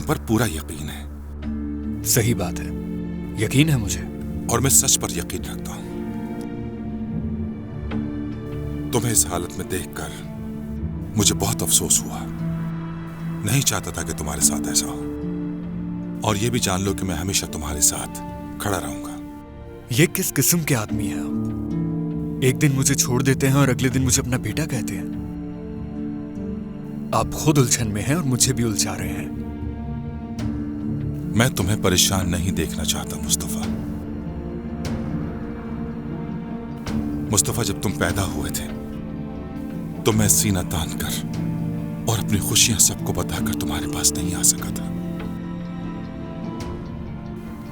पर पूरा यकीन है। सही बात है, यकीन है मुझे। और मैं सच पर यकीन रखता हूं। तुम्हें इस हालत में देखकर मुझे बहुत अफसोस हुआ। नहीं चाहता था कि तुम्हारे साथ ऐसा हो, और यह भी जान लो कि मैं हमेशा तुम्हारे साथ खड़ा रहूंगा। ये किस किस्म के आदमी हैं आप? एक दिन मुझे छोड़ देते हैं और अगले दिन मुझे अपना बेटा कहते हैं। आप खुद उलझन में हैं और मुझे भी उलझा रहे हैं। मैं तुम्हें परेशान नहीं देखना चाहता मुस्तफा। मुस्तफा, जब तुम पैदा हुए थे तो मैं सीना तान कर और अपनी खुशियां सबको बताकर तुम्हारे पास नहीं आ सका था।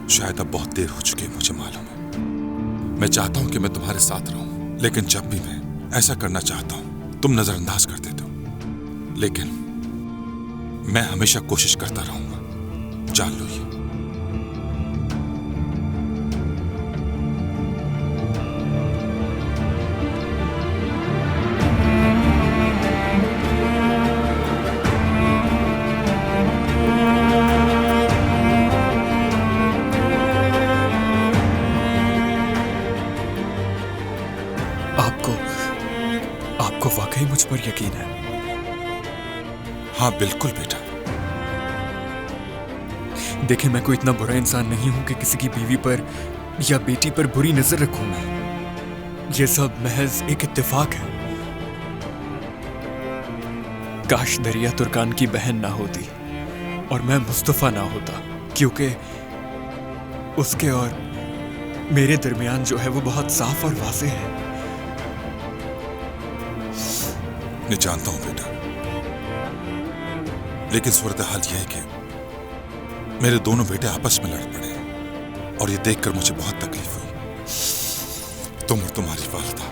शायद अब बहुत देर हो चुकी है, मुझे मालूम है। मैं चाहता हूं कि मैं तुम्हारे साथ रहूं, लेकिन जब भी मैं ऐसा करना चाहता हूं तुम नजरअंदाज कर देते हो। लेकिन मैं हमेशा कोशिश करता रहूंगा, जान लो ये। आपको वाकई मुझ पर यकीन है? हाँ बिल्कुल बेटा। देखिए, मैं कोई इतना बुरा इंसान नहीं हूं कि किसी की बीवी पर या बेटी पर बुरी नजर रखूं मैं। ये सब महज एक इत्तेफाक है। काश दरिया तुर्कान की बहन ना होती और मैं मुस्तफा ना होता, क्योंकि उसके और मेरे दरमियान जो है वो बहुत साफ और वाज़ेह है। मैं जानता हूं बेटा, लेकिन सूरत हाल यह है कि मेरे दोनों बेटे आपस में लड़ पड़े और ये देखकर मुझे बहुत तकलीफ हुई। तुम और तुम्हारी वालिदा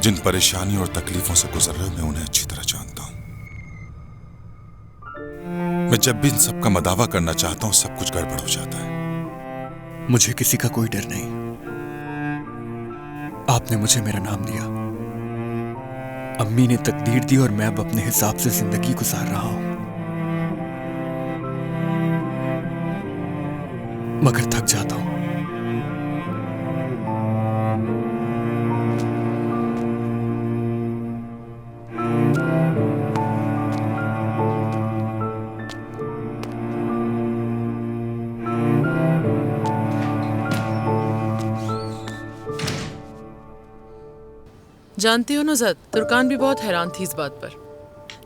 जिन परेशानियों और तकलीफों से गुजर रहे हो, मैं उन्हें अच्छी तरह जानता हूं। मैं जब भी इन सब का मदावा करना चाहता हूं सब कुछ गड़बड़ हो जाता है। मुझे किसी का कोई डर नहीं। आपने मुझे मेरा नाम दिया, अम्मी ने तकदीर दी और मैं अब अपने हिसाब से जिंदगी गुजार रहा हूं। मगर थक जाता हूं। जानती हो नुज़त, तुर्कान भी बहुत हैरान थी इस बात पर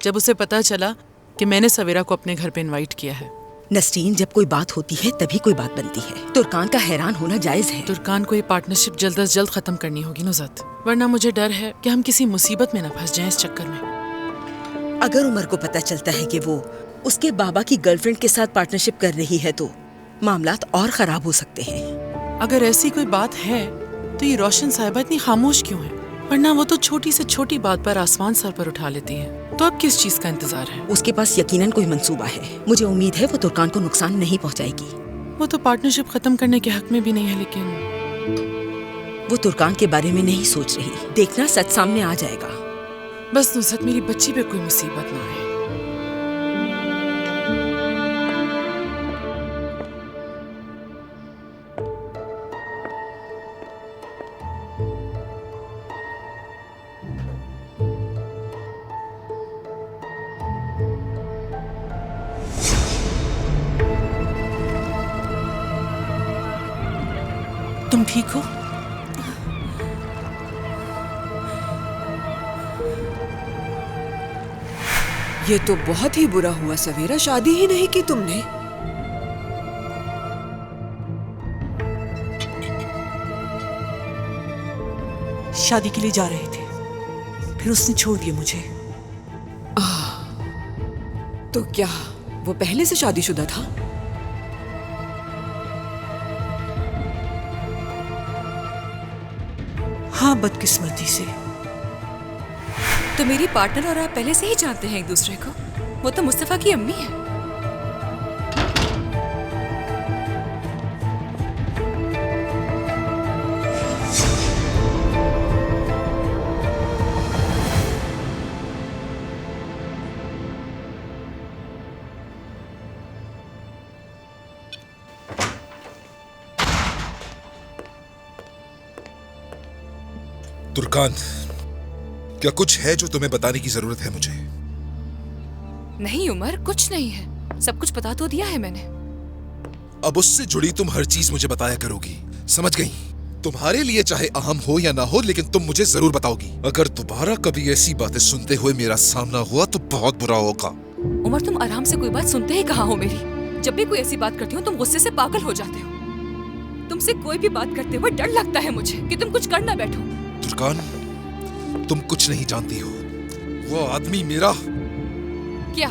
जब उसे पता चला कि मैंने सवेरा को अपने घर पे इनवाइट किया है। नसरीन, जब कोई बात होती है तभी कोई बात बनती है। तुर्कान का हैरान होना जायज है। तुर्कान को ये पार्टनरशिप जल्द अज जल्द खत्म करनी होगी नुज़त, वरना मुझे डर है कि हम किसी मुसीबत में न फंस जाएं इस चक्कर में। अगर उमर को पता चलता है कि वो उसके बाबा की गर्लफ्रेंड के साथ पार्टनरशिप कर रही है तो मामलात और खराब हो सकते हैं। अगर ऐसी कोई बात है तो ये रोशन साहिबा इतनी खामोश क्यों है? वरना वो तो छोटी से छोटी बात पर आसमान सर पर उठा लेती है। तो अब किस चीज का इंतजार है? उसके पास यकीनन कोई मंसूबा है। मुझे उम्मीद है वो तुर्कान को नुकसान नहीं पहुंचाएगी। वो तो पार्टनरशिप खत्म करने के हक में भी नहीं है, लेकिन वो तुर्कान के बारे में नहीं सोच रही। देखना, सच सामने आ जाएगा। बस नुसरत, मेरी बच्ची पे कोई मुसीबत ना आए। तुम ठीक हो? ये तो बहुत ही बुरा हुआ सवेरा, शादी ही नहीं की तुमने। शादी के लिए जा रहे थे, फिर उसने छोड़ दिया मुझे। तो क्या वो पहले से शादीशुदा था? हाँ, बदकिस्मती से। तो मेरी पार्टनर और आप पहले से ही जानते हैं एक दूसरे को। वो तो मुस्तफा की अम्मी है। तुर्कान, क्या कुछ है जो तुम्हें बताने की जरूरत है मुझे? नहीं उमर, कुछ नहीं है, सब कुछ बता तो दिया है मैंने। अब उससे जुड़ी तुम हर चीज मुझे बताया करोगी, समझ गई? तुम्हारे लिए चाहे अहम हो या ना हो, लेकिन तुम मुझे जरूर बताओगी। अगर दोबारा कभी ऐसी बातें सुनते हुए मेरा सामना हुआ तो बहुत बुरा होगा। उमर, तुम आराम से कोई बात सुनते ही कहाँ हो मेरी? जब भी कोई ऐसी बात करती हो तुम गुस्से से पागल हो जाते हो। तुमसे कोई भी बात करते हुए डर लगता है मुझे कि तुम कुछ कर ना बैठो। तुर्कान, तुम कुछ नहीं जानती हो। वो आदमी मेरा... क्या?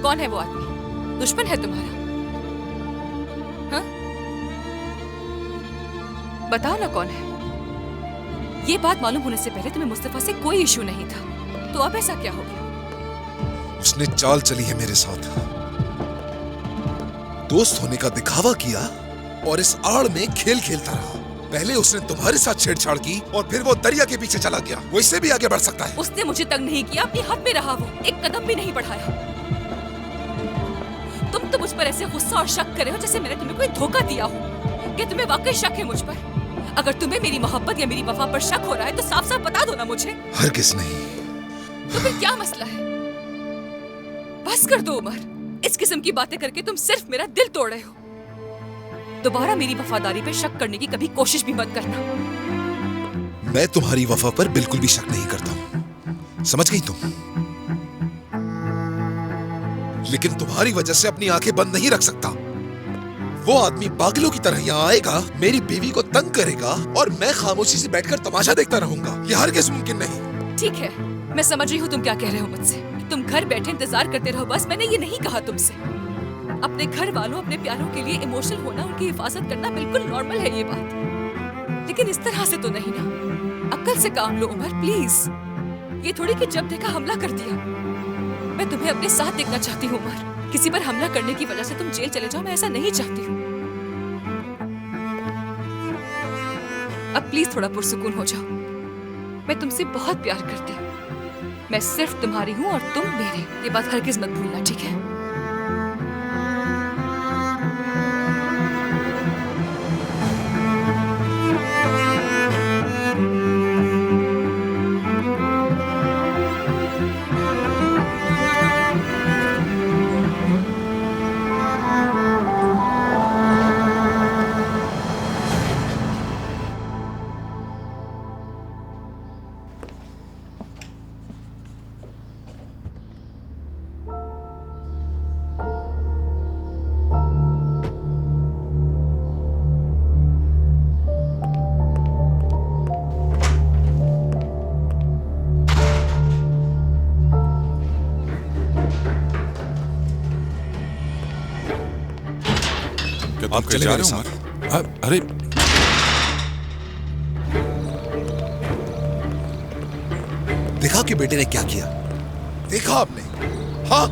कौन है वो आदमी? दुश्मन है तुम्हारा? हाँ? बताओ ना कौन है। ये बात मालूम होने से पहले तुम्हें मुस्तफा से कोई इशू नहीं था, तो अब ऐसा क्या हो गया? उसने चाल चली है मेरे साथ, दोस्त होने का दिखावा किया और इस आड़ में खेल खेलता रहा। पहले उसने तुम्हारे साथ छेड़छाड़ की और फिर वो दरिया के पीछे चला गया। वो इससे भी आगे बढ़ सकता है। उसने मुझे तंग नहीं किया, अपनी हद में रहा, वो एक कदम भी नहीं बढ़ाया। तुम तो मुझ पर ऐसे गुस्सा और शक कर रहे हो जैसे मैंने तुम्हें कोई धोखा दिया हो। क्या तुम्हें वाकई शक है मुझ पर? अगर तुम्हें मेरी मोहब्बत या मेरी वफा पर शक हो रहा है तो साफ साफ बता दो ना मुझे। हरगिज़ नहीं। तो फिर क्या मसला है? बस कर दो उमर, इस किस्म की बातें करके तुम सिर्फ मेरा दिल तोड़ रहे हो। दोबारा मेरी वफादारी पे शक करने की कभी कोशिश भी मत करना। मैं तुम्हारी वफा पर बिल्कुल भी शक नहीं करता हूं, समझ गई तुम? लेकिन तुम्हारी वजह से अपनी आंखें बंद नहीं रख सकता। वो आदमी पागलों की तरह यहाँ आएगा, मेरी बीवी को तंग करेगा और मैं खामोशी से बैठकर तमाशा देखता रहूंगा। ये हरगिज़ मुमकिन नहीं। ठीक है, मैं समझ रही हूँ तुम क्या कह रहे हो मुझसे। तुम घर बैठे इंतजार करते रहो बस। मैंने ये नहीं कहा तुमसे। अपने घर वालों, अपने प्यारों के लिए इमोशनल होना, उनकी हिफाजत करना बिल्कुल नॉर्मल है ये बात। लेकिन इस तरह से तो नहीं ना। अक्ल से काम लो उमर, प्लीज। ये थोड़ी कि जब देखा हमला कर दिया। मैं तुम्हें अपने साथ देखना चाहती हूँ उमर। किसी पर हमला करने की वजह से तुम जेल चले जाओ, मैं ऐसा नहीं चाहती हूँ। अब प्लीज थोड़ा पुरसुकून हो जाओ। मैं तुमसे बहुत प्यार करती हूँ। मैं सिर्फ तुम्हारी हूँ और तुम मेरे। ये बात हरगिज़ मत भूलना, ठीक है? आप चले जा मेरे रहे हो साथ। उमर? अरे देखा कि बेटे ने क्या किया? देखा आपने? हाँ,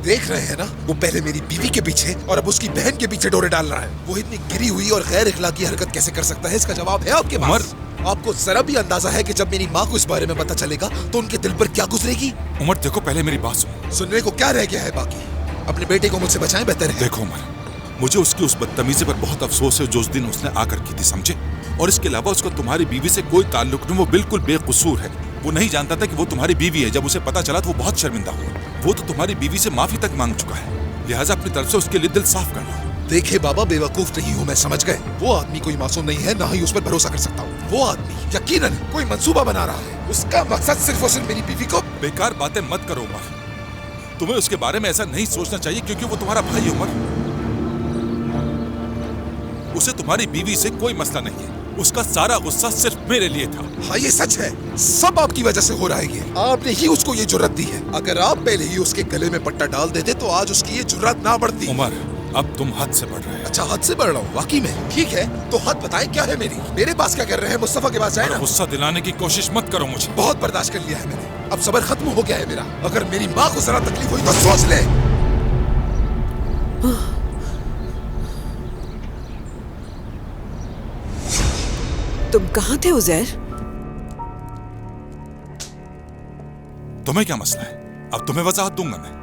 देख रहे हैं ना। वो पहले मेरी बीवी के पीछे और अब उसकी बहन के पीछे डोरे डाल रहा है। वो इतनी गिरी हुई और गैर इखलाकी हरकत कैसे कर सकता है? इसका जवाब है आपके पास? आपको जरा भी अंदाजा है कि जब मेरी माँ को इस बारे में पता चलेगा तो उनके दिल पर क्या गुजरेगी? उमर देखो, पहले मेरी बात सुनो। सुनने को क्या रह गया है बाकी? अपने बेटे को मुझसे बचाएं, बेहतर है। देखो उमर, मुझे उसकी उस बदतमीजी पर बहुत अफसोस है जो उस दिन उसने आकर की थी, समझे? और इसके अलावा उसका तुम्हारी बीवी से कोई ताल्लुक नहीं। वो बिल्कुल बेकसूर है। वो नहीं जानता था कि वो तुम्हारी बीवी है। जब उसे पता चला तो वो बहुत शर्मिंदा हुआ। वो तो तुम्हारी बीवी से माफी तक मांग चुका है। लिहाजा अपनी तरफ से उसके लिए दिल साफ कर लो। देखे बाबा, बेवकूफ नहीं हूँ मैं, समझ गए? वो आदमी कोई मासूम नहीं है, ना ही उस पर भरोसा कर सकता हूँ। वो आदमी यकीनन कोई मंसूबा बना रहा है। उसका मकसद सिर्फ और सिर्फ मेरी बीवी को... बेकार बातें मत करो उमर। तुम्हें उसके बारे में ऐसा नहीं सोचना चाहिए क्योंकि वो तुम्हारा भाई है उमर। उसे तुम्हारी बीवी से कोई मसला नहीं है। उसका सारा गुस्सा सिर्फ मेरे लिए था। हाँ, ये सच है। सब आपकी वजह से हो रहा है। ये आपने ही उसको ये जुर्रत दी है। अगर आप पहले ही उसके गले में पट्टा डाल देते तो आज उसकी ये जुर्रत ना बढ़ती। उमर, अब तुम हद से बढ़ रहे हो। अच्छा, हद से बढ़ रहा हूँ वाकई में? ठीक है, तो हद बताएं क्या है मेरी? मेरे पास क्या कर रहे हैं? मुस्तफा के पास जाए ना। गुस्सा दिलाने की कोशिश मत करो मुझे। बहुत बर्दाश्त कर लिया है मैंने, अब सब्र खत्म हो गया है मेरा। अगर मेरी माँ को जरा तकलीफ हुई तो सोच ले। तुम कहाँ थे उजैर? तुम्हें क्या मसला है? अब तुम्हें वजाहत दूंगा मैं।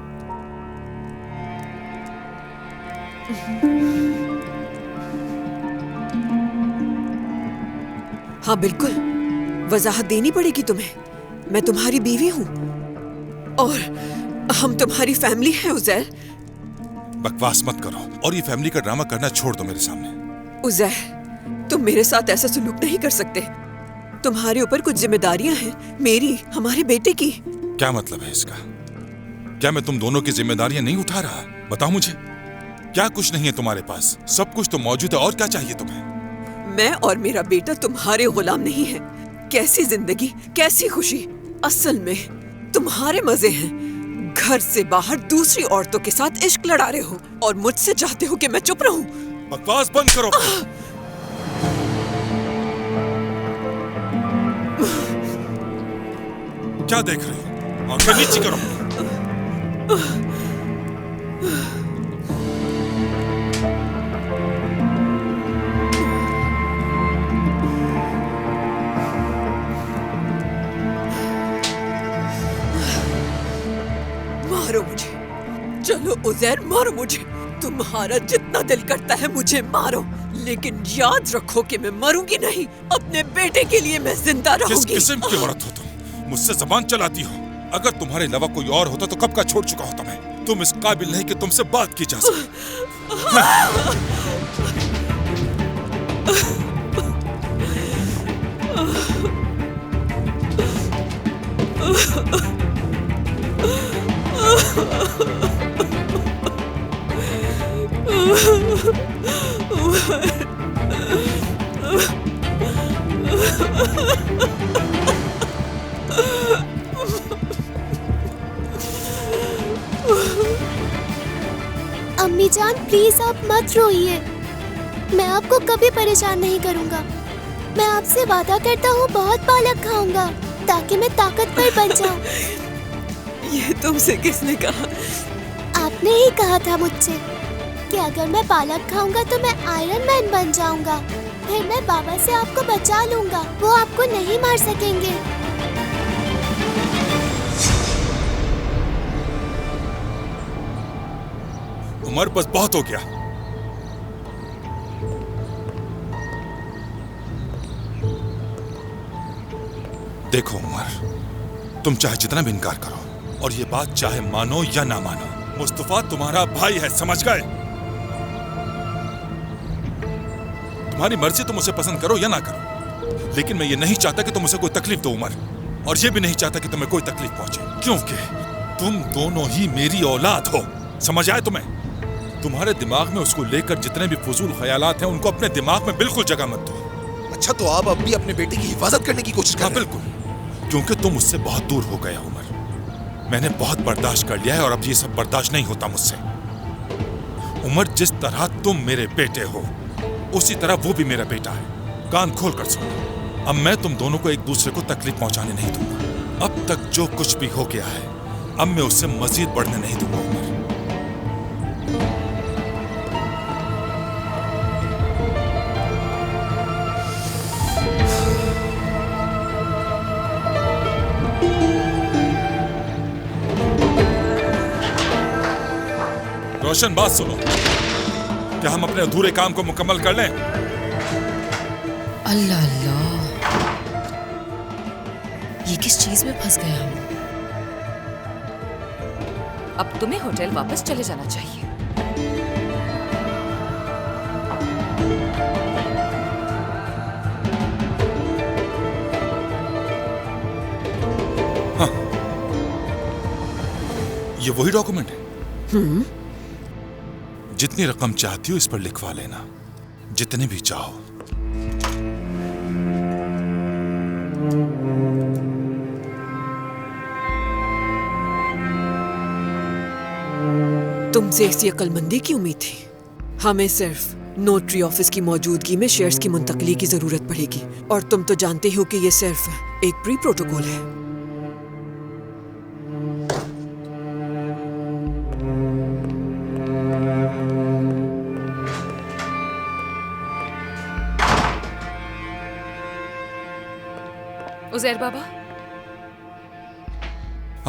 हाँ बिल्कुल, वजाहत देनी पड़ेगी तुम्हें। मैं तुम्हारी बीवी हूँ और हम तुम्हारी फैमिली है उजैर। बकवास मत करो और ये फैमिली का ड्रामा करना छोड़ दो मेरे सामने। उजैर, तुम मेरे साथ ऐसा सलूक नहीं कर सकते। तुम्हारे ऊपर कुछ जिम्मेदारियां हैं, मेरी, हमारे बेटे की। क्या मतलब है इसका? क्या मैं तुम दोनों की जिम्मेदारियां नहीं उठा रहा? बताओ मुझे, क्या कुछ नहीं है तुम्हारे पास? सब कुछ तो मौजूद है, और क्या चाहिए तुम्हें? मैं और मेरा बेटा तुम्हारे गुलाम नहीं है। कैसी जिंदगी, कैसी खुशी। असल में तुम्हारे मजे हैं। घर से बाहर दूसरी औरतों के साथ इश्क लड़ा रहे हो और मुझसे चाहते हो कि मैं चुप रहूं। बकवास बंद करो। क्या देख रहे हो? आंखें नीची करो। मारो मुझे, चलो उजैर, मारो मुझे। तुम्हारा जितना दिल करता है मुझे मारो, लेकिन याद रखो कि मैं मरूंगी नहीं। अपने बेटे के लिए मैं जिंदा किस रहूंगी। किस्म की औरत हो तुम? मुझसे जबान चलाती हो। अगर तुम्हारे अलावा कोई और होता तो कब का छोड़ चुका होता मैं। तुम इस काबिल नहीं कि तुमसे बात की जा सके। अम्मी जान, प्लीज आप मत रोइए। मैं आपको कभी परेशान नहीं करूंगा। मैं आपसे वादा करता हूँ बहुत पालक खाऊंगा ताकि मैं ताकतवर बन जाऊं। ये तुमसे किसने कहा? आपने ही कहा था मुझसे कि अगर मैं पालक खाऊंगा तो मैं आयरन मैन बन जाऊंगा। फिर मैं बाबा से आपको बचा लूंगा, वो आपको नहीं मार सकेंगे। उमर, बस बहुत हो गया। देखो उमर, तुम चाहे जितना भी इनकार करो और ये बात चाहे मानो या ना मानो, मुस्तफा तुम्हारा भाई है, समझ गए? तुम्हारी मर्जी, तुम उसे पसंद करो या ना करो, लेकिन मैं ये नहीं चाहता कि तुम उसे कोई तकलीफ दो उमर, और ये भी नहीं चाहता कि तुम्हें कोई तकलीफ पहुंचे, क्योंकि तुम दोनों ही मेरी औलाद हो। समझ आए तुम्हें? तुम्हारे दिमाग में उसको लेकर जितने भी फजूल ख्यालात हैं, उनको अपने दिमाग में बिल्कुल जगह मत दो। अच्छा, तो आप अब भी अपने बेटे की हिफाजत करने की कोशिश कर रहे हैं? बिल्कुल, क्योंकि तुम उससे बहुत दूर हो गए उमर। मैंने बहुत बर्दाश्त कर लिया है और अब ये सब बर्दाश्त नहीं होता मुझसे। उमर, जिस तरह तुम मेरे बेटे हो उसी तरह वो भी मेरा बेटा है। कान खोल कर सुनो, अब मैं तुम दोनों को एक दूसरे को तकलीफ पहुंचाने नहीं दूंगा। अब तक जो कुछ भी हो गया है, अब मैं उससे मजीद बढ़ने नहीं दूंगा उमर। रोशन, बात सुनो, क्या हम अपने अधूरे काम को मुकम्मल कर लें? अल्लाह अल्लाह, ये किस चीज में फंस गए हम? अब तुम्हें होटल वापस चले जाना चाहिए। हाँ, ये वही डॉक्यूमेंट है? जितनी रकम चाहती हो इस पर लिखवा लेना, जितने भी चाहो। तुमसे ऐसी अक्लमंदी की उम्मीद थी। हमें सिर्फ नोटरी ऑफिस की मौजूदगी में शेयर्स की मुंतकली की जरूरत पड़ेगी, और तुम तो जानते हो कि यह सिर्फ एक प्री प्रोटोकॉल है। उजैर बाबा,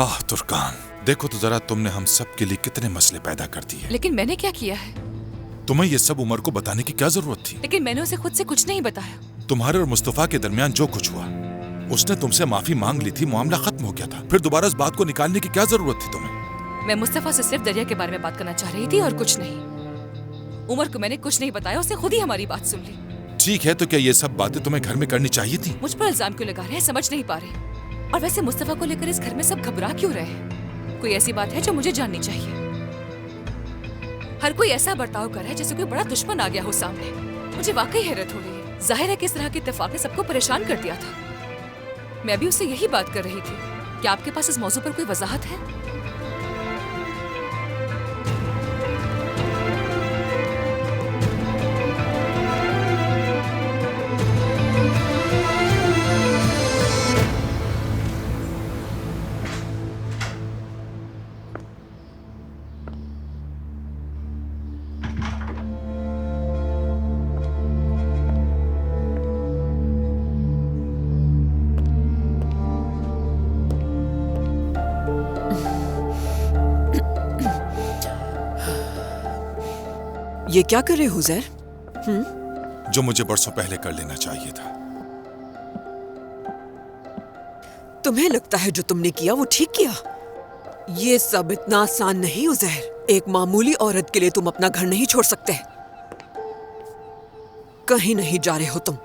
आह तुर्कान, देखो तो जरा तुमने हम सब के लिए कितने मसले पैदा कर दिए। लेकिन मैंने क्या किया है? तुम्हें ये सब उमर को बताने की क्या जरूरत थी? लेकिन मैंने उसे खुद से कुछ नहीं बताया। तुम्हारे और मुस्तफा के दरमियान जो कुछ हुआ उसने तुमसे माफी मांग ली थी, मामला खत्म हो गया था। फिर दोबारा इस बात को निकालने की क्या जरूरत थी तुम्हें? मैं मुस्तफा से सिर्फ दरिया के बारे में बात करना चाह रही थी और कुछ नहीं। उमर को मैंने कुछ नहीं बताया, उसने खुद ही हमारी बात सुन ली। ठीक है, तो क्या ये सब बातें तुम्हें घर में करनी चाहिए थी? मुझ पर इल्जाम क्यों लगा रहे हैं, समझ नहीं पा रहे। और वैसे मुस्तफा को लेकर इस घर में सब घबरा क्यों रहे हैं? कोई ऐसी बात है जो मुझे जाननी चाहिए? हर कोई ऐसा बर्ताव कर रहा है जैसे कोई बड़ा दुश्मन आ गया हो सामने। मुझे वाकई हैरत हो रही है। जाहिर है कि इस तरह के इत्तेफाक ने सबको परेशान कर दिया था। मैं भी उससे यही बात कर रही थी। क्या आपके पास इस मौजू पर कोई वजाहत है? ये क्या कर रहे हो ज़ैर? जो मुझे बरसों पहले कर लेना चाहिए था। तुम्हें लगता है जो तुमने किया वो ठीक किया? ये सब इतना आसान नहीं उज़ैर। एक मामूली औरत के लिए तुम अपना घर नहीं छोड़ सकते। कहीं नहीं जा रहे हो तुम,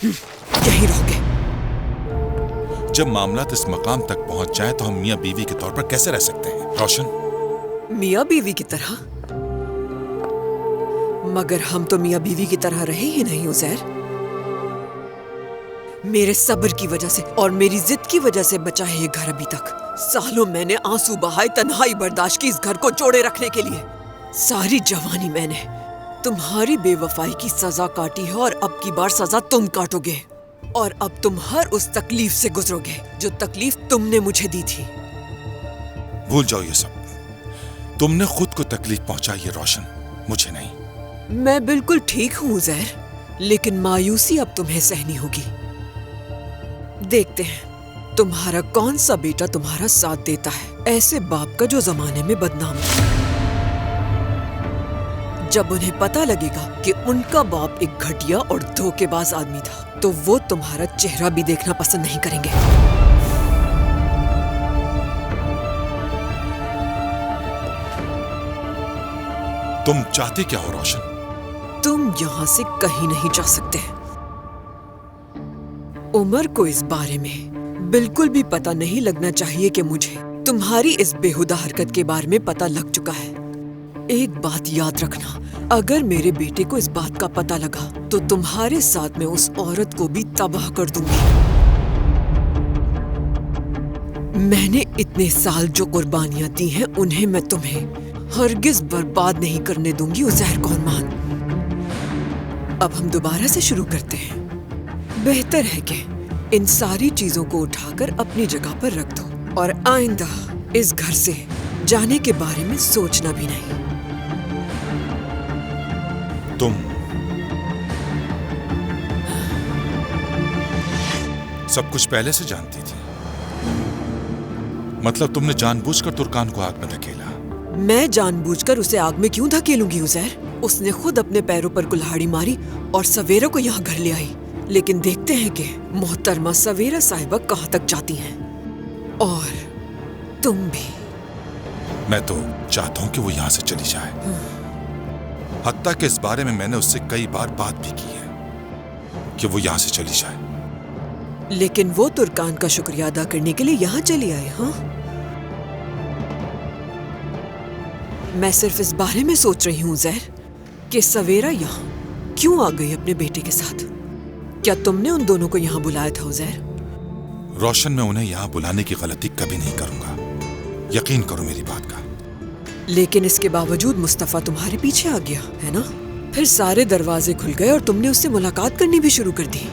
यहीं रहोगे। जब मामला इस मकाम तक पहुंच जाए तो हम मियां बीवी के तौर पर कैसे रह सकते हैं रोशन? मियां बीवी की तरह? मगर हम तो मियां बीवी की तरह रहे ही नहीं उज़ैर। मेरे सब्र की वजह से और मेरी जिद की वजह से बचा है ये घर अभी तक। सालों मैंने आंसू बहाए, तन्हाई बर्दाश्त की इस घर को जोड़े रखने के लिए। सारी जवानी मैंने तुम्हारी बेवफाई की सजा काटी है और अब की बार सजा तुम काटोगे। और अब तुम हर उस तकलीफ से गुजरोगे जो तकलीफ तुमने मुझे दी थी। भूल जाओ ये सब। तुमने खुद को तकलीफ पहुंचाई है रोशन, मुझे नहीं। मैं बिल्कुल ठीक हूँ ज़ैर, लेकिन मायूसी अब तुम्हें सहनी होगी। देखते हैं तुम्हारा कौन सा बेटा तुम्हारा साथ देता है, ऐसे बाप का जो जमाने में बदनाम था। जब उन्हें पता लगेगा कि उनका बाप एक घटिया और धोखेबाज आदमी था, तो वो तुम्हारा चेहरा भी देखना पसंद नहीं करेंगे। तुम चाहते क्या हो रोशन? तुम यहाँ से कहीं नहीं जा सकते। उमर को इस बारे में बिल्कुल भी पता नहीं लगना चाहिए कि मुझे तुम्हारी इस बेहुदा हरकत के बारे में पता लग चुका है। एक बात याद रखना, अगर मेरे बेटे को इस बात का पता लगा तो तुम्हारे साथ में उस औरत को भी तबाह कर दूंगी। मैंने इतने साल जो कुर्बानियां दी हैं उन्हें मैं तुम्हें हरगिज बर्बाद नहीं करने दूंगी उज़ैर कौरमान। अब हम दोबारा से शुरू करते हैं। बेहतर है कि इन सारी चीजों को उठाकर अपनी जगह पर रख दो और आइंदा इस घर से जाने के बारे में सोचना भी नहीं। तुम सब कुछ पहले से जानती थी? मतलब तुमने जानबूझकर तुर्कान को आग में धकेला? मैं जानबूझकर उसे आग में क्यों धकेलूंगी उज़ैर? उसने खुद अपने पैरों पर कुल्हाड़ी मारी और सवेरा को यहाँ घर ले आई। लेकिन देखते हैं कि मोहतरमा सवेरा साहिबा कहाँ तक जाती हैं। और तुम भी। मैं तो चाहता हूँ कि वो यहाँ से चली जाए। हत्ता कि इस बारे में मैंने उससे कई बार बात भी की है कि वो यहाँ से चली जाए। लेकिन वो तुर्कान का शुक्रिया अदा करने के लिए यहाँ चली आए। हाँ, मैं सिर्फ इस बारे में सोच रही हूँ ज़ैर कि सवेरा यहाँ क्यों आ गई अपने बेटे के साथ। क्या तुमने उन दोनों को यहाँ बुलाया था उज़ैर? रोशन, मैं उन्हें यहाँ बुलाने की गलती कभी नहीं करूंगा, यकीन करो मेरी बात का। लेकिन इसके बावजूद मुस्तफा तुम्हारे पीछे आ गया है ना? फिर सारे दरवाजे खुल गए और तुमने उससे मुलाकात करनी भी शुरू कर दी।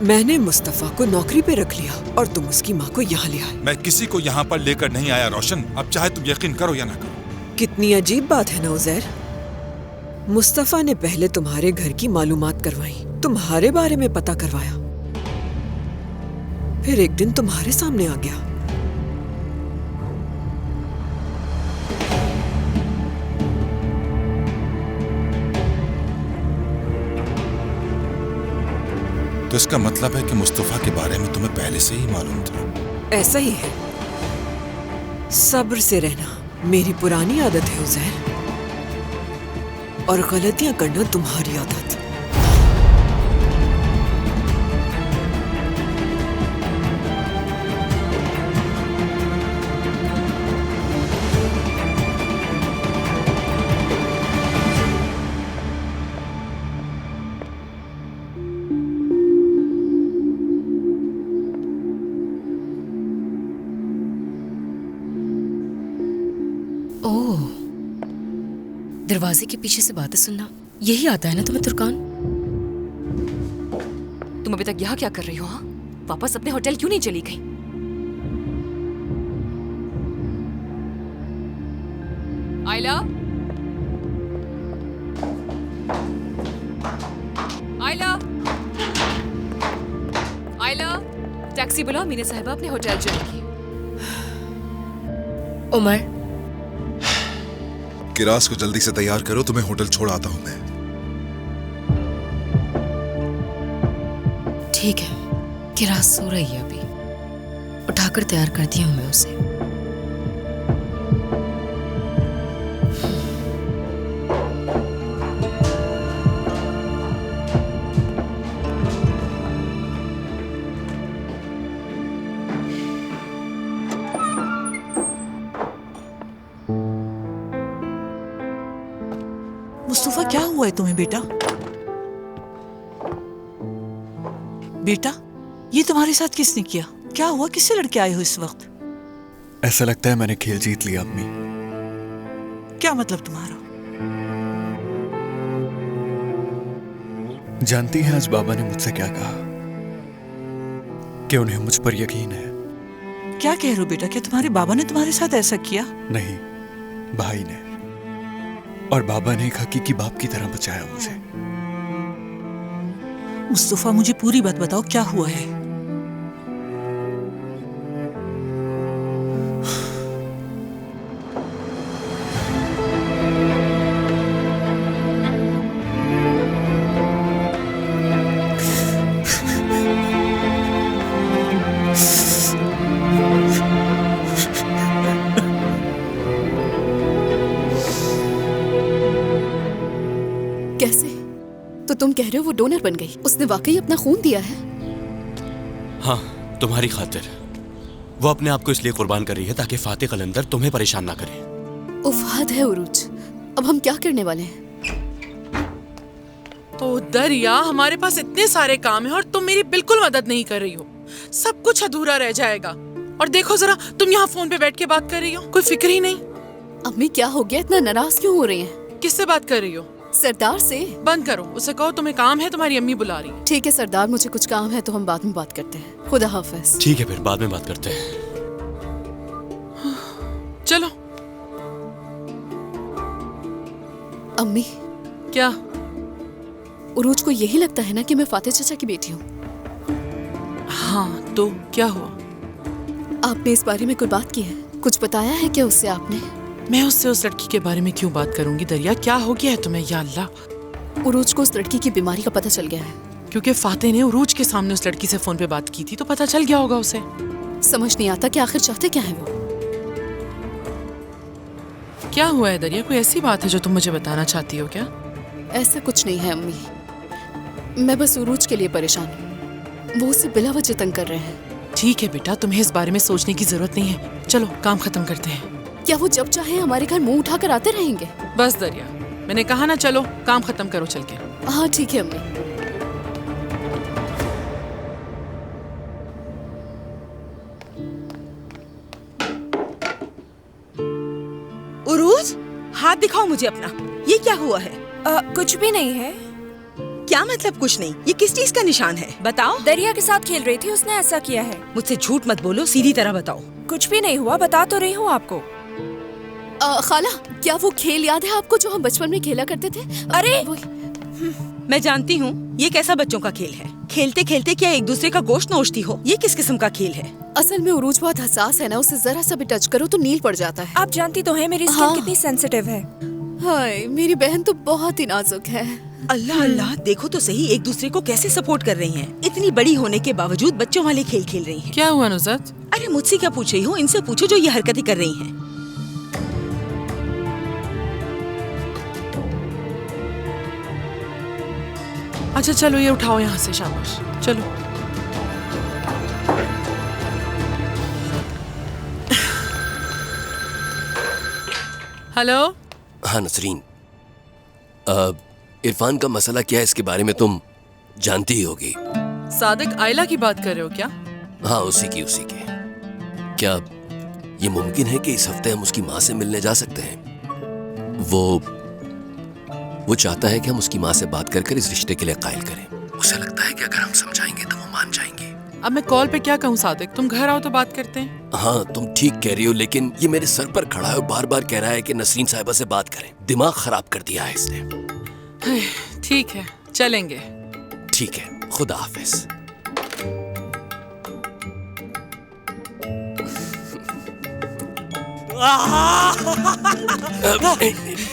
मैंने मुस्तफा को नौकरी पे रख लिया और तुम उसकी माँ को यहाँ ले आए। मैं किसी को यहाँ पर लेकर नहीं आया रोशन, अब चाहे तुम यकीन करो या ना करो। कितनी अजीब बात है ना उज़ैर। मुस्तफा ने पहले तुम्हारे घर की मालूमात करवाई, तुम्हारे बारे में पता करवाया, फिर एक दिन तुम्हारे सामने आ गया। तो इसका मतलब है कि मुस्तफा के बारे में तुम्हें पहले से ही मालूम था। ऐसा ही है। सब्र से रहना मेरी पुरानी आदत है उज़ैर, और गलतियां करना तुम्हारी आदत। ओह, दरवाजे के पीछे से बातें सुनना, यही आता है ना तुम्हें तुर्कान? तुम अभी तक यहाँ क्या कर रही हो? हाँ, वापस अपने होटल क्यों नहीं चली गई? आयला, आयला, आयला, टैक्सी बुलाओ, मीना साहिबा अपने होटल जाएगी। उमर, किरास को जल्दी से तैयार करो, तुम्हें होटल छोड़ आता हूं मैं। ठीक है, किरास सो रही है अभी, उठाकर तैयार कर दिया हूं मैं उसे। मुस्तफा, क्या हुआ है तुम्हें बेटा? बेटा, ये तुम्हारे साथ किसने किया? क्या हुआ? किससे लड़के आए हो इस वक्त? ऐसा लगता है मैंने खेल जीत लिया अम्मी। क्या मतलब तुम्हारा? जानती हैं आज बाबा ने मुझसे क्या कहा? कि उन्हें मुझ पर यकीन है। क्या कह रहे हो बेटा? क्या तुम्हारे बाबा ने तुम्हारे साथ ऐसा किया? नहीं, भाई ने। और बाबा ने एक हकीकी बाप की तरह बचाया मुझे। मुस्तफा, मुझे पूरी बात बताओ, क्या हुआ है? कैसे? तो तुम कह रहे हो वो डोनर बन गई? उसने वाकई अपना खून दिया है? हाँ, तुम्हारी खातिर। वो अपने आप को इसलिए कुर्बान कर रही है ताकि फातिह कलंदर तुम्हें परेशान ना करे। उफ, हद है उरूज। अब हम क्या करने वाले हैं? ओ दरिया, हमारे पास इतने सारे काम हैं और तुम मेरी बिल्कुल मदद नहीं कर रही हो। सब कुछ अधूरा रह जाएगा। और देखो जरा, तुम यहाँ फोन पे बैठ के बात कर रही हो, कोई फिक्र ही नहीं। अम्मी, क्या हो गया? इतना नाराज क्यों हो रही हैं? किससे बात कर रही हो? सरदार से। बंद करो, उसे कहो तुम्हें काम है, तुम्हारी अम्मी बुला रही है। ठीक है सरदार, मुझे कुछ काम है तो हम बाद में बात करते हैं। खुदा हाफिज। ठीक है, फिर बाद में बात करते हैं। चलो। अम्मी। क्या? उरूज को यही लगता है ना कि मैं फातिह चाचा की बेटी हूँ? हाँ, तो क्या हुआ? आपने इस बारे में कोई बात की है? कुछ बताया है क्या उससे आपने? मैं उससे उस लड़की के बारे में क्यों बात करूंगी दरिया? क्या हो गया है तुम्हें? या अल्लाह। उरूज को उस लड़की की बीमारी का पता चल गया है। क्योंकि फातिह ने उरूज के सामने उस लड़की से फोन पे बात की थी, तो पता चल गया होगा उसे। समझ नहीं आता कि आखिर चाहते क्या है वो। क्या हुआ है दरिया? कोई ऐसी बात है जो तुम मुझे बताना चाहती हो क्या? ऐसा कुछ नहीं है अम्मी, मैं बस उरूज के लिए परेशान हूँ। वो उसे बिला वजह तंग कर रहे हैं। ठीक है बेटा, तुम्हें इस बारे में सोचने की जरूरत नहीं है। चलो काम खत्म करते हैं। क्या वो जब चाहे हमारे घर मुंह उठाकर आते रहेंगे? बस दरिया, मैंने कहा ना, चलो काम खत्म करो चल के। हाँ ठीक है अम्मी। उरूज, हाथ दिखाओ मुझे अपना। ये क्या हुआ है? कुछ भी नहीं है। क्या मतलब कुछ नहीं? ये किस चीज का निशान है? बताओ। दरिया के साथ खेल रही थी, उसने ऐसा किया है। मुझसे झूठ मत बोलो, सीधी तरह बताओ। कुछ भी नहीं हुआ, बता तो रही हूँ आपको। खाला, क्या वो खेल याद है आपको जो हम बचपन में खेला करते थे? अरे मैं जानती हूँ ये कैसा बच्चों का खेल है। खेलते खेलते क्या एक दूसरे का गोश्त नोचती हो? ये किस किस्म का खेल है? असल में उरूज बहुत हसास है ना, उसे जरा सा भी टच करो तो नील पड़ जाता है। आप जानती तो हैं मेरी स्किन कितनी सेंसिटिव है। हाय, मेरी बहन तो बहुत ही नाजुक है। अल्लाह अल्लाह, देखो तो सही एक दूसरे को कैसे सपोर्ट कर रही हैं। इतनी बड़ी होने के बावजूद बच्चों वाले खेल खेल रही हैं। क्या हुआ नुसरत? अरे मुझसे क्या पूछ रही हो, इनसे पूछो जो ये हरकतें कर रही हैं। अच्छा चलो ये उठाओ यहाँ से, शाबाश चलो। हेलो। हाँ नसरीन, इरफान का मसला क्या है इसके बारे में तुम जानती ही होगी। सादिक आयला की बात कर रहे हो क्या? हाँ उसी की। क्या ये मुमकिन है कि इस हफ्ते हम उसकी माँ से मिलने जा सकते हैं? वो चाहता है कि हम उसकी माँ से बात कर इस रिश्ते के लिए कायल करें। उसे लगता है कि अगर हम समझाएंगे तो वो मान जाएंगे। अब मैं कॉल पे क्या कहूँ सादिक, तुम घर आओ तो बात करते हैं। हाँ तुम ठीक कह रही हो, लेकिन ये मेरे सर पर खड़ा है और बार बार कह रहा है कि नसरीन साहिबा से बात करें। दिमाग खराब कर दिया है इसने। ठीक है चलेंगे। ठीक है, खुदा हाफिज।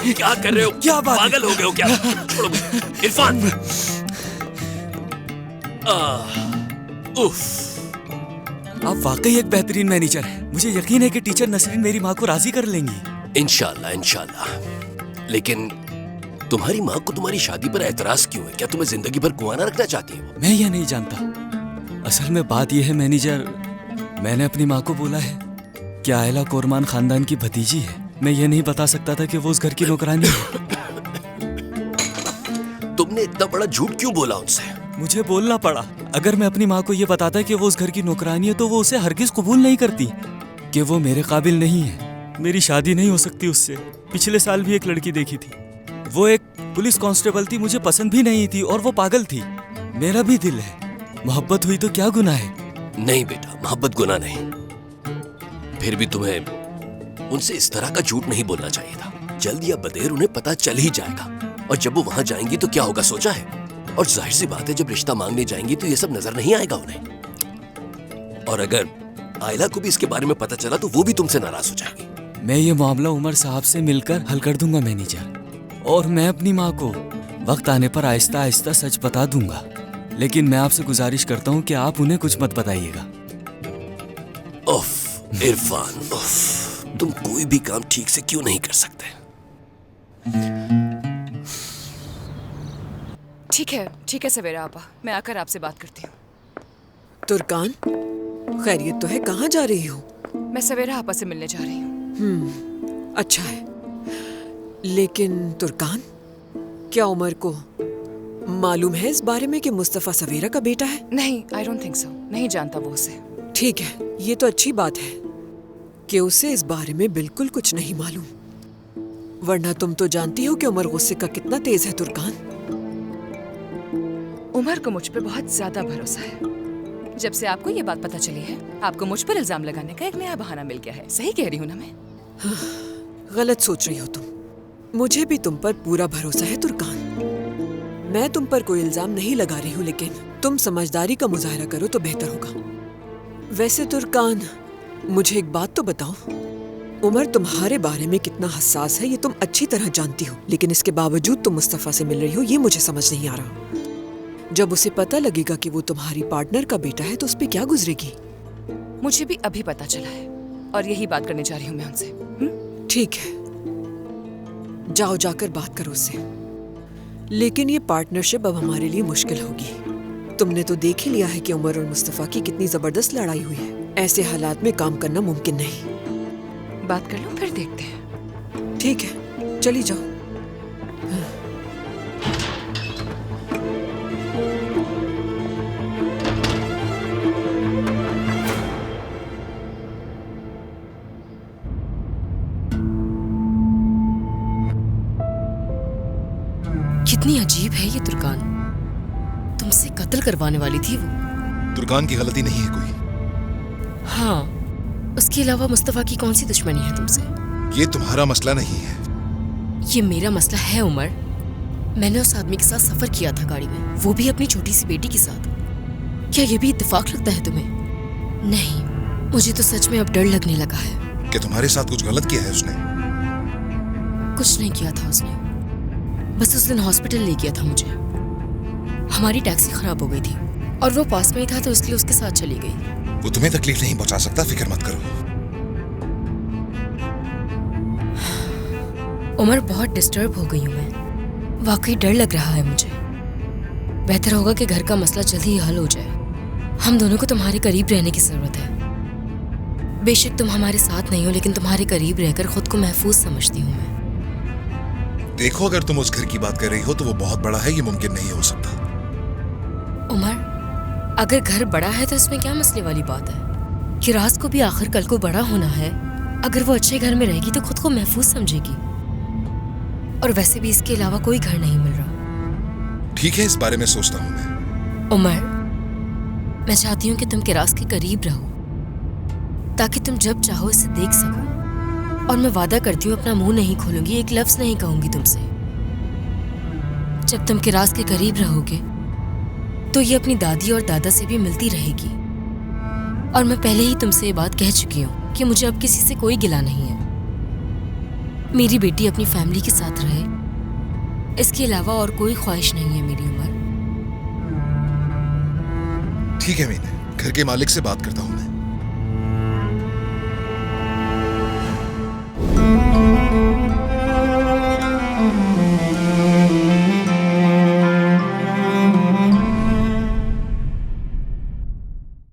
क्या कर रहे हो? क्या पागल हो गए हो क्या? छोड़ो इरफान। आप वाकई एक बेहतरीन मैनेजर हैं। मुझे यकीन है कि टीचर नसरीन मेरी माँ को राजी कर लेंगी। इंशाल्लाह। लेकिन तुम्हारी माँ को तुम्हारी शादी पर एतराज क्यों है? क्या तुम्हें जिंदगी भर कुआना रखना चाहती हो? मैं यह नहीं जानता। असल में बात यह है मैनेजर, मैंने अपनी माँ को बोला है कि आयला कोरमान खानदान की भतीजी है। मैं ये नहीं बता सकता था कि वो उस घर की नौकरानी है। तुमने इतना बड़ा झूठ क्यों बोला उनसे? मुझे बोलना पड़ा। अगर मैं अपनी माँ को ये बताता कि वो उस घर की नौकरानी है तो वो उसे हरगिज कबूल नहीं करती, कि वो मेरे काबिल नहीं है। मेरी शादी नहीं हो सकती उससे। पिछले साल भी एक लड़की देखी थी, वो एक पुलिस कांस्टेबल थी, मुझे पसंद भी नहीं थी और वो पागल थी। मेरा भी दिल है, मोहब्बत हुई तो क्या गुनाह है? नहीं बेटा, मोहब्बत गुनाह नहीं। फिर भी तुम्हें उनसे इस तरह का झूठ नहीं बोलना चाहिए था। जल्द या बदेर उन्हें पता चल ही जाएगा, और जब वो वहां जाएंगी तो क्या होगा सोचा है? और जाहिर सी बात है जब रिश्ता मांगने जाएंगी तो ये सब नजर नहीं आएगा उन्हें। और अगर आयला को भी इसके बारे में पता चला तो वो भी तुमसे नाराज हो जाएगी। मैं ये मामला उमर साहब से मिलकर हल कर दूंगा मैनेजर, और मैं अपनी माँ को वक्त आने पर आहिस्ता आहिस्ता सच बता दूंगा। लेकिन मैं आपसे गुजारिश करता हूँ कि आप उन्हें कुछ मत बताइएगा। उफ इरफान, उफ, तुम कोई भी काम ठीक से क्यों नहीं कर सकते? ठीक है सवेरा आपा, मैं आकर आपसे बात करती हूँ। तुर्कान, खैरियत तो है? कहाँ जा रही हो? मैं सवेरा आपा से मिलने जा रही हूँ। अच्छा है। लेकिन तुर्कान, क्या उमर को मालूम है इस बारे में कि मुस्तफा सवेरा का बेटा है? नहीं, आई डोंट थिंक सो। नहीं जानता वो उसे। ठीक है, ये तो अच्छी बात है कि उसे इस बारे में बिल्कुल कुछ नहीं मालूम, वरना तुम तो जानती हो कि उमर गुस्से का कितना तेज है। तुर्कान, उमर को मुझ पे बहुत ज्यादा भरोसा है। जब से आपको ये बात पता चली है, आपको मुझ पर इल्जाम लगाने का एक नया बहाना मिल गया है। सही कह रही हूँ ना मैं? गलत सोच रही हो तुम। मुझे भी तुम पर पूरा भरोसा है तुर्कान। मैं तुम पर कोई इल्जाम नहीं लगा रही हूँ, लेकिन तुम समझदारी का मुजाहरा करो तो बेहतर होगा। वैसे तुर्कान, मुझे एक बात तो बताओ, उमर तुम्हारे बारे में कितना हसास है ये तुम अच्छी तरह जानती हो, लेकिन इसके बावजूद तुम मुस्तफा से मिल रही हो, ये मुझे समझ नहीं आ रहा। जब उसे पता लगेगा कि वो तुम्हारी पार्टनर का बेटा है तो उस पे क्या गुजरेगी? मुझे भी अभी पता चला है और यही बात करने जा रही हूँ मैं उनसे। ठीक है, जाओ जाकर बात करो उससे। लेकिन ये पार्टनरशिप अब हमारे लिए मुश्किल होगी। तुमने तो देख ही लिया है कि उमर और मुस्तफा की कितनी जबरदस्त लड़ाई हुई है। ऐसे हालात में काम करना मुमकिन नहीं। बात कर लो, फिर देखते हैं। ठीक है, चली जाओ। कितनी अजीब है ये तुर्कान। तुमसे कत्ल करवाने वाली थी वो। तुर्कान की गलती नहीं है कोई। हाँ, उसके अलावा मुस्तफा की कौन सी दुश्मनी है तुमसे? ये तुम्हारा मसला नहीं है। ये मेरा मसला है उमर। मैंने उस आदमी के साथ सफर किया था गाड़ी में, वो भी अपनी छोटी सी बेटी के साथ। क्या ये भी इत्तेफाक लगता है तुम्हें? नहीं, मुझे तो सच में अब डर लगने लगा है। कि तुम्हारे साथ कुछ गलत किया है उसने? कुछ नहीं किया था उसने। बस उस दिन हॉस्पिटल ले गया था मुझे। हमारी टैक्सी खराब हो गई थी और वो पास में ही था तो इसलिए उसके साथ चली गई। वो तुम्हें तकलीफ नहीं पहुंचा सकता, फिक्र मत करो। उमर, बहुत डिस्टर्ब हो गई हूँ मैं। वाकई डर लग रहा है मुझे। बेहतर होगा कि घर का मसला जल्दी ही हल हो जाए। हम दोनों को तुम्हारे करीब रहने की जरूरत है। बेशक तुम हमारे साथ नहीं हो, लेकिन तुम्हारे करीब रहकर खुद को महफूज समझती हूँ मैं। देखो, अगर तुम उस घर की बात कर रही हो तो वो बहुत बड़ा है, ये मुमकिन नहीं हो सकता। उमर, अगर घर बड़ा है तो इसमें क्या मसले वाली बात है? किरास को भी आखिर कल को बड़ा होना है। अगर वो अच्छे घर में रहेगी तो खुद को महफूज समझेगी। और वैसे भी इसके अलावा कोई घर नहीं मिल रहा। ठीक है, इस बारे में सोचता हूँ मैं। उमर, मैं चाहती हूँ कि तुम किरास के करीब रहो ताकि तुम जब चाहो इसे देख सको। और मैं वादा करती हूँ अपना मुंह नहीं खोलूंगी, एक लफ्ज नहीं कहूंगी तुमसे। जब तुम किरास के करीब रहोगे तो ये अपनी दादी और दादा से भी मिलती रहेगी। और मैं पहले ही तुमसे ये बात कह चुकी हूँ कि मुझे अब किसी से कोई गिला नहीं है। मेरी बेटी अपनी फैमिली के साथ रहे, इसके अलावा और कोई ख्वाहिश नहीं है मेरी। उमर, ठीक है मीना, घर के मालिक से बात करता हूँ मैं।